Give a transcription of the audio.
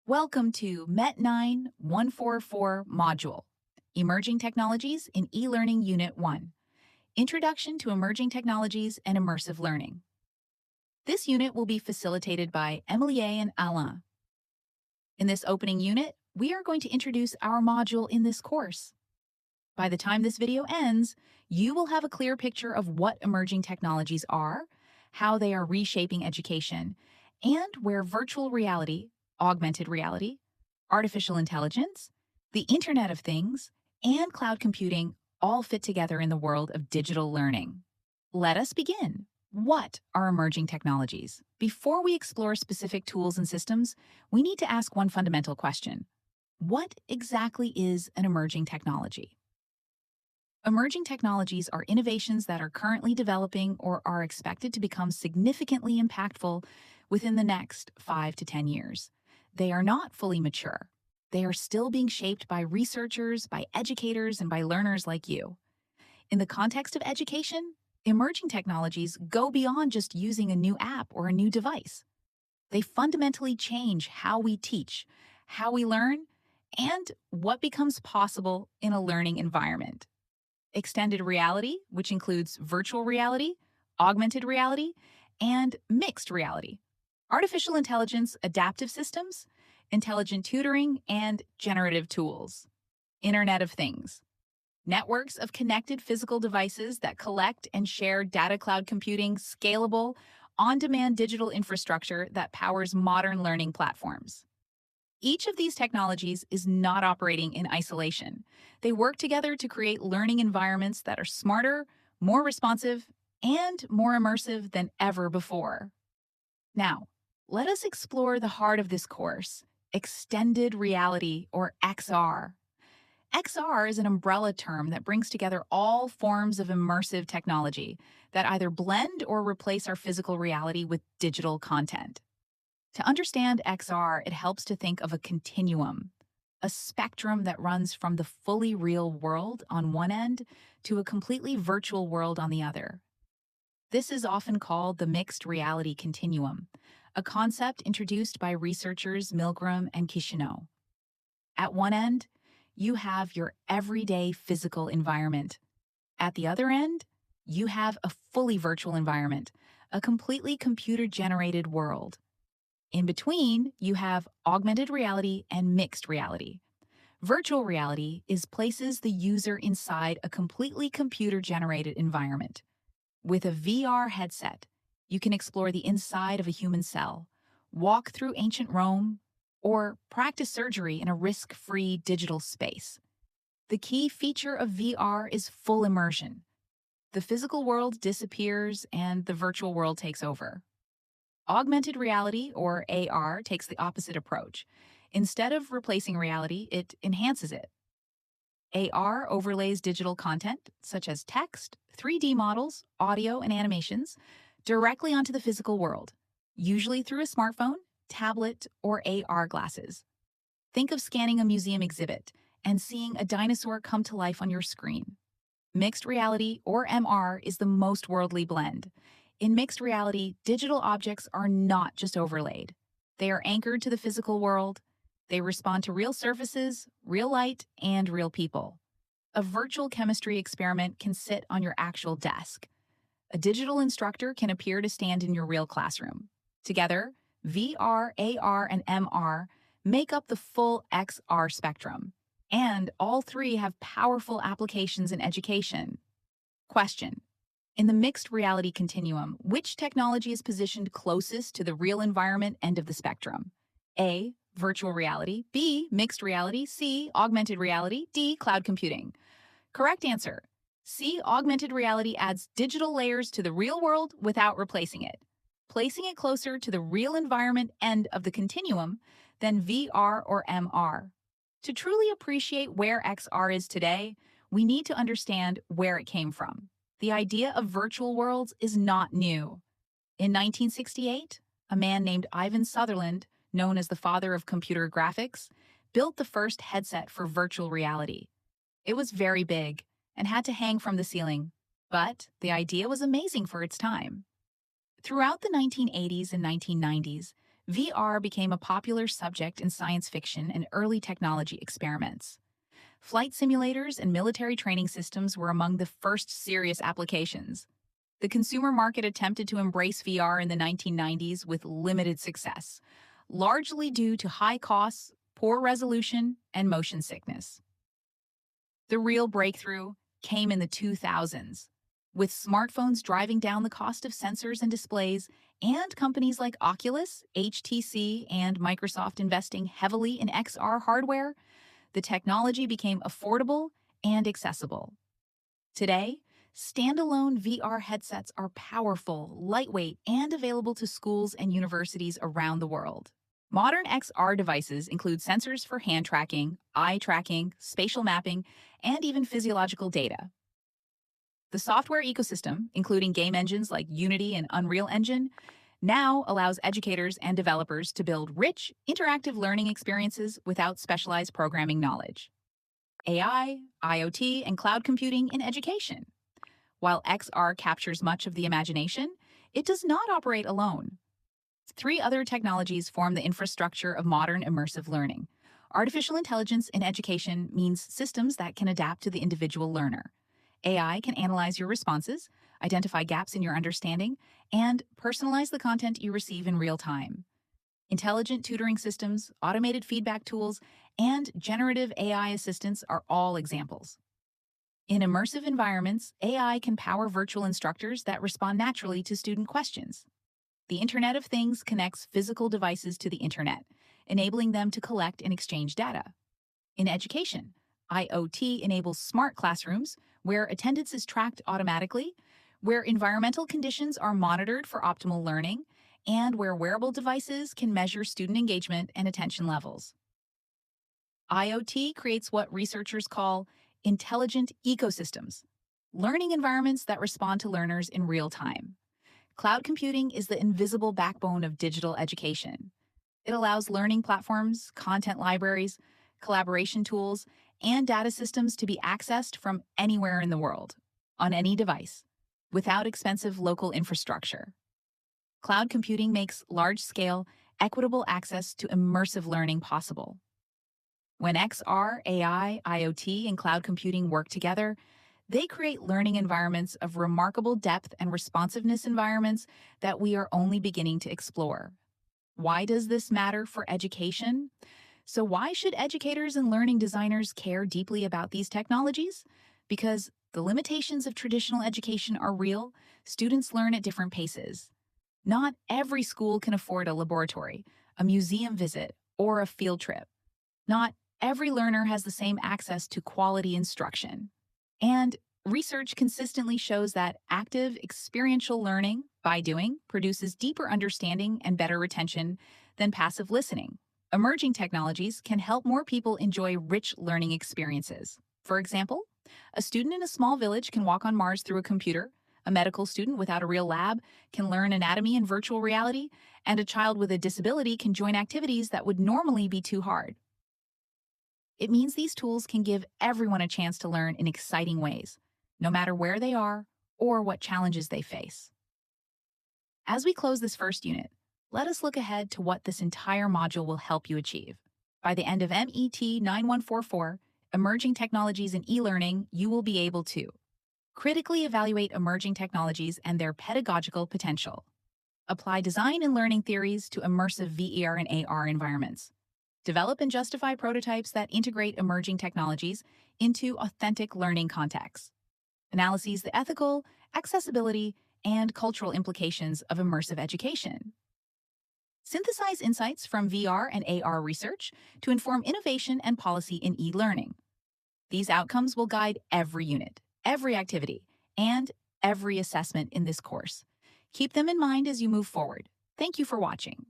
Welcome to MET 9 144 Module, Emerging Technologies in E-Learning Unit 1, Introduction to Emerging Technologies and Immersive Learning. This unit will be facilitated by Emilie and Alain. In this opening unit, we are going to introduce our module in this course. By the time this video ends, you will have a clear picture of what emerging technologies are, how they are reshaping education, and where virtual reality, augmented reality, artificial intelligence, the Internet of Things, and cloud computing all fit together in the world of digital learning. Let us begin. What are emerging technologies? Before we explore specific tools and systems, we need to ask one fundamental question. What exactly is an emerging technology? Emerging technologies are innovations that are currently developing or are expected to become significantly impactful within the next 5 to 10 years. They are not fully mature. They are still being shaped by researchers, by educators, and by learners like you. In the context of education, emerging technologies go beyond just using a new app or a new device. They fundamentally change how we teach, how we learn, and what becomes possible in a learning environment. Extended reality, which includes virtual reality, augmented reality, and mixed reality. Artificial intelligence, adaptive systems, intelligent tutoring, and generative tools. Internet of Things. Networks of connected physical devices that collect and share data cloud computing, scalable, on-demand digital infrastructure that powers modern learning platforms. Each of these technologies is not operating in isolation. They work together to create learning environments that are smarter, more responsive, and more immersive than ever before. Now, let us explore the heart of this course, extended reality, or XR. XR is an umbrella term that brings together all forms of immersive technology that either blend or replace our physical reality with digital content. To understand XR, it helps to think of a continuum, a spectrum that runs from the fully real world on one end to a completely virtual world on the other. This is often called the mixed reality continuum, a concept introduced by researchers Milgram and Kishino. At one end, you have your everyday physical environment. At the other end, you have a fully virtual environment, a completely computer-generated world. In between, you have augmented reality and mixed reality. Virtual reality places the user inside a completely computer-generated environment. With a VR headset, you can explore the inside of a human cell, walk through ancient Rome, or practice surgery in a risk-free digital space. The key feature of VR is full immersion. The physical world disappears and the virtual world takes over. Augmented reality, or AR, takes the opposite approach. Instead of replacing reality, it enhances it. AR overlays digital content, such as text, 3D models, audio, and animations, directly onto the physical world, usually through a smartphone, tablet, or AR glasses. Think of scanning a museum exhibit and seeing a dinosaur come to life on your screen. Mixed reality, or MR, is the most worldly blend. In mixed reality, digital objects are not just overlaid. They are anchored to the physical world. They respond to real surfaces, real light, and real people. A virtual chemistry experiment can sit on your actual desk. A digital instructor can appear to stand in your real classroom. Together, VR, AR, and MR make up the full XR spectrum, and all three have powerful applications in education. Question: in the mixed reality continuum, which technology is positioned closest to the real environment end of the spectrum? A. Virtual reality. B. Mixed reality. C. Augmented reality. D. Cloud computing. Correct answer. C. Augmented reality adds digital layers to the real world without replacing it, placing it closer to the real environment end of the continuum than VR or MR. To truly appreciate where XR is today, we need to understand where it came from. The idea of virtual worlds is not new. In 1968, a man named Ivan Sutherland, known as the father of computer graphics, built the first headset for virtual reality. It was very big and had to hang from the ceiling, but the idea was amazing for its time. Throughout the 1980s and 1990s, VR became a popular subject in science fiction and early technology experiments. Flight simulators and military training systems were among the first serious applications. The consumer market attempted to embrace VR in the 1990s with limited success, largely due to high costs, poor resolution, and motion sickness. The real breakthrough came in the 2000s, with smartphones driving down the cost of sensors and displays, and companies like Oculus, HTC, and Microsoft investing heavily in XR hardware. The technology became affordable and accessible. Today, standalone VR headsets are powerful, lightweight, and available to schools and universities around the world. Modern XR devices include sensors for hand tracking, eye tracking, spatial mapping, and even physiological data. The software ecosystem, including game engines like Unity and Unreal Engine, now allows educators and developers to build rich, interactive learning experiences without specialized programming knowledge. AI, IoT, and cloud computing in education. While XR captures much of the imagination, it does not operate alone. Three other technologies form the infrastructure of modern immersive learning. Artificial intelligence in education means systems that can adapt to the individual learner. AI can analyze your responses, identify gaps in your understanding, and personalize the content you receive in real time. Intelligent tutoring systems, automated feedback tools, and generative AI assistants are all examples. In immersive environments, AI can power virtual instructors that respond naturally to student questions. The Internet of Things connects physical devices to the Internet, enabling them to collect and exchange data. In education, IoT enables smart classrooms where attendance is tracked automatically, where environmental conditions are monitored for optimal learning, and where wearable devices can measure student engagement and attention levels. IoT creates what researchers call intelligent ecosystems, learning environments that respond to learners in real time. Cloud computing is the invisible backbone of digital education. It allows learning platforms, content libraries, collaboration tools, and data systems to be accessed from anywhere in the world, on any device, without expensive local infrastructure. Cloud computing makes large-scale, equitable access to immersive learning possible. When XR, AI, IoT, and cloud computing work together, they create learning environments of remarkable depth and responsiveness environments that we are only beginning to explore. Why does this matter for education? So why should educators and learning designers care deeply about these technologies? Because the limitations of traditional education are real. Students learn at different paces. Not every school can afford a laboratory, a museum visit, or a field trip. Not every learner has the same access to quality instruction. And research consistently shows that active, experiential learning, by doing, produces deeper understanding and better retention than passive listening. Emerging technologies can help more people enjoy rich learning experiences. For example, a student in a small village can walk on Mars through a computer, a medical student without a real lab can learn anatomy in virtual reality, and a child with a disability can join activities that would normally be too hard. It means these tools can give everyone a chance to learn in exciting ways, no matter where they are or what challenges they face. As we close this first unit, let us look ahead to what this entire module will help you achieve. By the end of MET 9144, Emerging Technologies in E-Learning, you will be able to critically evaluate emerging technologies and their pedagogical potential, apply design and learning theories to immersive VER and AR environments, develop and justify prototypes that integrate emerging technologies into authentic learning contexts, analyses the ethical, accessibility, and cultural implications of immersive education. Synthesize insights from VR and AR research to inform innovation and policy in e-learning. These outcomes will guide every unit, every activity, and every assessment in this course. Keep them in mind as you move forward. Thank you for watching.